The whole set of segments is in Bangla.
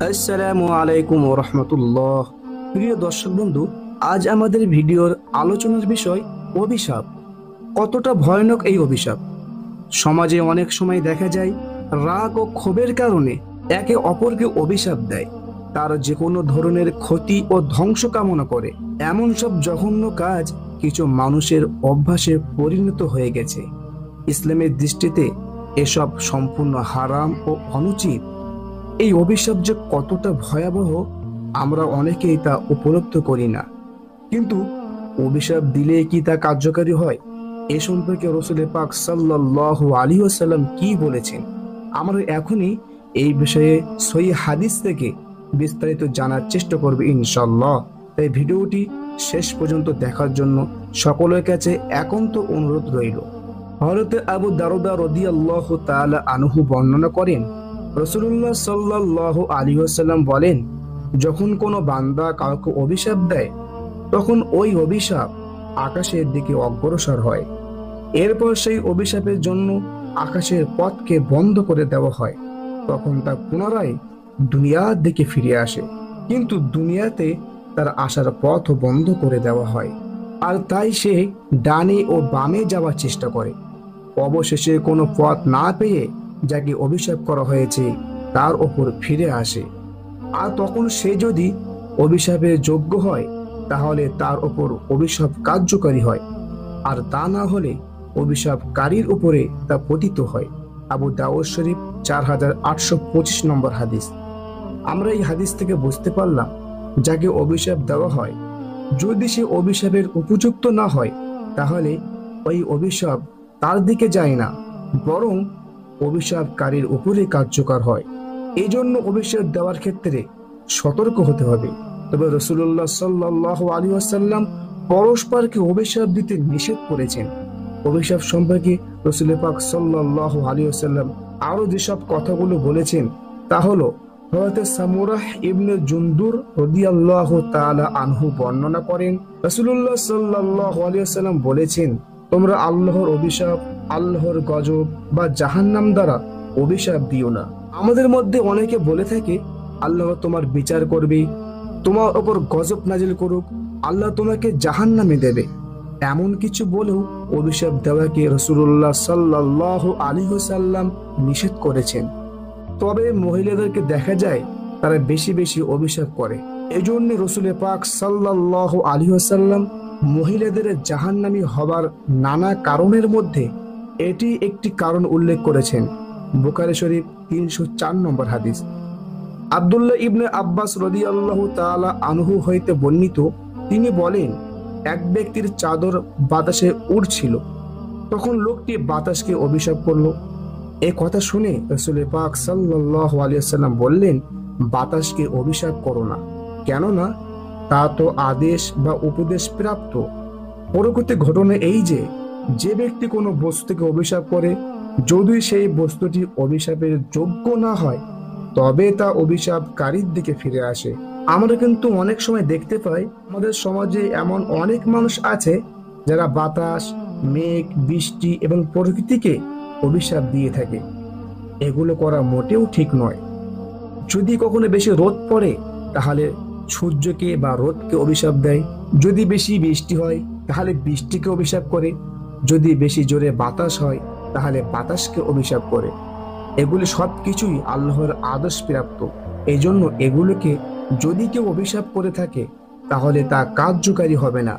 আসসালামু আলাইকুম ওয়া রাহমাতুল্লাহ। প্রিয় দর্শক বন্ধু, আজ আমাদের ভিডিওর আলোচনার বিষয় অভিশাপ। কতটা ভয়ানক এই অভিশাপ। সমাজে অনেক সময় দেখা যায় রাগ ও ক্ষোভের কারণে একে অপরকে অভিশাপ দেয়, তার যে কোনো ধরনের ক্ষতি ও ধ্বংস কামনা করে। এমন সব জঘন্য কাজ কিছু মানুষের অভ্যাসে পরিণত হয়ে গেছে। ইসলামের দৃষ্টিতে এসব সম্পূর্ণ হারাম ও অনুচিত। এই অভিশাপ যে কতটা ভয়াবহ আমরা অনেকেই তা উপলব্ধি করি না। কিন্তু অভিশাপ দিলে কি তা কার্যকারী হয়, এ সম্পর্কে রাসূল পাক সাল্লাল্লাহু আলাইহি ওয়াসাল্লাম কি বলেছেন, আমরা এখনই এই বিষয়ে সহিহ হাদিস থেকে বিস্তারিত জানার চেষ্টা করব ইনশাআল্লাহ। তাই ভিডিওটি শেষ পর্যন্ত দেখার জন্য সকলের কাছে একান্ত অনুরোধ রইল। হযরত আবু দারদা রাদিয়াল্লাহু তাআলা আনহু বর্ণনা করেন, রাসূলুল্লাহ সাল্লাল্লাহু আলাইহি ওয়াসাল্লাম বলেন, যখন কোনো বান্দা কাউকে অভিশাপ দেয় তখন ওই অভিশাপ আকাশের দিকে অগ্রসর হয়। এরপর সেই অভিশাপের জন্য আকাশের পথকে বন্ধ করে দেওয়া হয়। তখন তা পুনরায় দুনিয়ার দিকে ফিরে আসে, কিন্তু দুনিয়াতে তার আসার পথও বন্ধ করে দেওয়া হয়। আর তাই সে ডানে ও বামে যাওয়ার চেষ্টা করে। অবশেষে কোনো পথ না পেয়ে যাকে অভিশাপ করা হয়েছে তার ওপর ফিরে আসে। আর তখন সে যদি অভিশাপের যোগ্য হয় তাহলে তার ওপর অভিশাপ কার্যকারী হয়, আর তা না হলে অভিশাপকারীর উপরে তা পতিত হয়। আবু দাউদ শরীফ 4825 নম্বর হাদিস। আমরা এই হাদিস থেকে বুঝতে পারলাম, যাকে অভিশাপ দেওয়া হয় যদি সে অভিশাপের উপযুক্ত না হয় তাহলে ওই অভিশাপ তার দিকে যায় না, বরং অভিশাপকারীর উপরে কার্যকর হয়। এই জন্য অভিশাপ দেওয়ার ক্ষেত্রে সতর্ক হতে হবে। তবে রাসূলুল্লাহ সাল্লাল্লাহু আলাইহি ওয়াসাল্লাম পরস্পরকে অভিশাপ দিতে নিষেধ করেছেন। অভিশাপ সম্পর্কে রাসূল পাক সাল্লাল্লাহু আলাইহি ওয়াসাল্লাম আরো যেসব কথাগুলো বলেছেন তা হলো, হযরত সামুরাহ ইবনে জুনদুর রাদিয়াল্লাহু তাআলা আনহু বর্ণনা করেন, রাসূলুল্লাহ সাল্লাল্লাহু আলাইহি ওয়াসাল্লাম বলেছেন, তোমরা আল্লাহর অভিশাপ, আল্লাহর গজব বা জাহান্নাম দ্বারা অভিশাপ দিও না। আমাদের মধ্যে অনেকে বলে থাকে, আল্লাহ তোমার বিচার করবে, তোমার ওপর গজব নাজিল করুক, আল্লাহ তোমাকে জাহান্নামে দেবে। এমন কিছু বলেও অভিশাপ দেওয়াকে রাসূলুল্লাহ সাল্লাল্লাহু আলাইহি ওয়াসাল্লাম নিষেধ করেছেন। তবে মহিলাদেরকে দেখা যায় তারা বেশি বেশি অভিশাপ করে। এজন্য রাসূল পাক সাল্লাল্লাহু আলাইহি ওয়াসাল্লাম মহিলাদের জাহান্নামী হবার নানা কারণের মধ্যে এটি একটি কারণ উল্লেখ করেছেন। বুখারী শরীফ 304 নম্বর হাদিস। আব্দুল্লাহ ইবনে আব্বাস রাদিয়াল্লাহু তাআলা আনহু হইতে বর্ণিত, তিনি বলেন, এক ব্যক্তির চাদর বাতাসে উড়ছিল, তখন লোকটি বাতাসকে অভিশাপ করলো। এ কথা শুনে রাসূল পাক সাল্লাল্লাহু আলাইহি ওয়াসাল্লাম বললেন, বাতাসকে অভিশাপ করো না, কেননা তা তো আদেশ বা উপদেশ প্রাপ্ত। পরবর্তী ঘটনা এই যে, যে ব্যক্তি কোনো বস্তুকে অভিশাপ করে, যদি সেই বস্তুটি অভিশাপের যোগ্য না হয় তবে তা অভিশাপকারীর দিকে ফিরে আসে। আমরা কিন্তু অনেক সময় দেখতে পাই আমাদের সমাজে এমন অনেক মানুষ আছে যারা বাতাস, মেঘ, বৃষ্টি এবং প্রকৃতিকে অভিশাপ দিয়ে থাকে। এগুলো করা মোটেও ঠিক নয়। যদি কখনো বেশি রোদ পড়ে তাহলে সূর্যকে বা রোদকে অভিশাপ দেয়, যদি বেশি বৃষ্টি হয় তাহলে বৃষ্টিকে অভিশাপ করে, যদি বেশি জোরে বাতাস হয় তাহলে বাতাসকে অভিশাপ করে। এগুলি সব কিছুই আল্লাহর আদেশ প্রাপ্ত। এই জন্য এগুলোকে যদি কেউ অভিশাপ করে থাকে তাহলে তা কার্যকারী হবে না।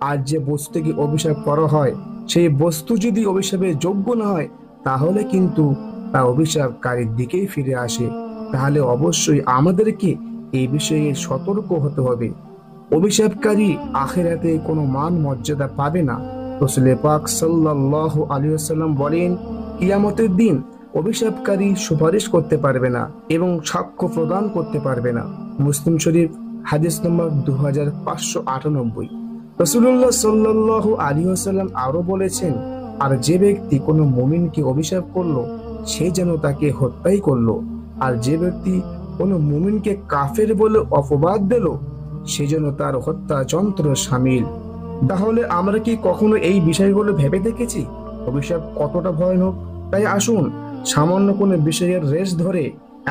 আর যে বস্তুকে অভিশাপ করা হয় সেই বস্তু যদি অভিশাপের যোগ্য না হয় তাহলে কিন্তু তা অভিশাপকারীর দিকেই ফিরে আসে। তাহলে অবশ্যই আমাদেরকে এই বিষয়ে সতর্ক হতে হবে। অভিশাপকারী আখিরাতে কোনো মান মর্যাদা পাবে না। রাসূল পাক সাল্লাল্লাহু আলাইহি ওয়াসাল্লাম বলেন, কিয়ামতের দিন অভিশাপকারী সুপারিশ করতে পারবে না এবং সাক্ষ্য প্রদান করতে পারবে না। মুসলিম শরীফ হাদিস নম্বর 2598। রাসূলুল্লাহ সাল্লাল্লাহু আলাইহি ওয়াসাল্লাম আরো বলেছেন, আর যে ব্যক্তি কোনো মুমিনকে অভিশাপ করলো সে যেন তাকে হত্যাই করলো, আর যে ব্যক্তি কোনো মুমিনকে কাফের বলে অপবাদ দিল সে যেন তার হত্যা যন্ত্র শামিল। তাহলে আমরা কি কখনো এই বিষয়গুলো ভেবে দেখেছি অভিশাপ কতটা ভয়ানক? তাই আসুন সামান্য কোনো বিষয়ের রেশ ধরে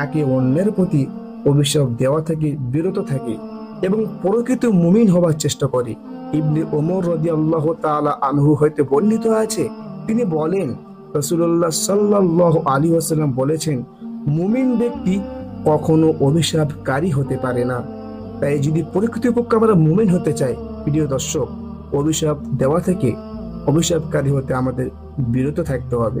একে অন্যের প্রতি অভিশাপ দেওয়া থেকে বিরত থাকে এবং প্রকৃত মুমিন হবার চেষ্টা করে। ইবনে ওমর রাদিয়াল্লাহু তাআলা আনহু হইতে বর্ণিত আছে, তিনি বলেন রাসূলুল্লাহ সাল্লাল্লাহু আলাইহি ওয়াসাল্লাম বলেছেন, মুমিন ব্যক্তি কখনো অভিশাপকারী হতে পারে না। তাই যদি প্রকৃতপক্ষে আমরা মুমিন হতে চাই, প্রিয় দর্শক, অভিশাপ দেওয়া থেকে অভিশাপকারী হতে আমাদের বিরত থাকতে হবে।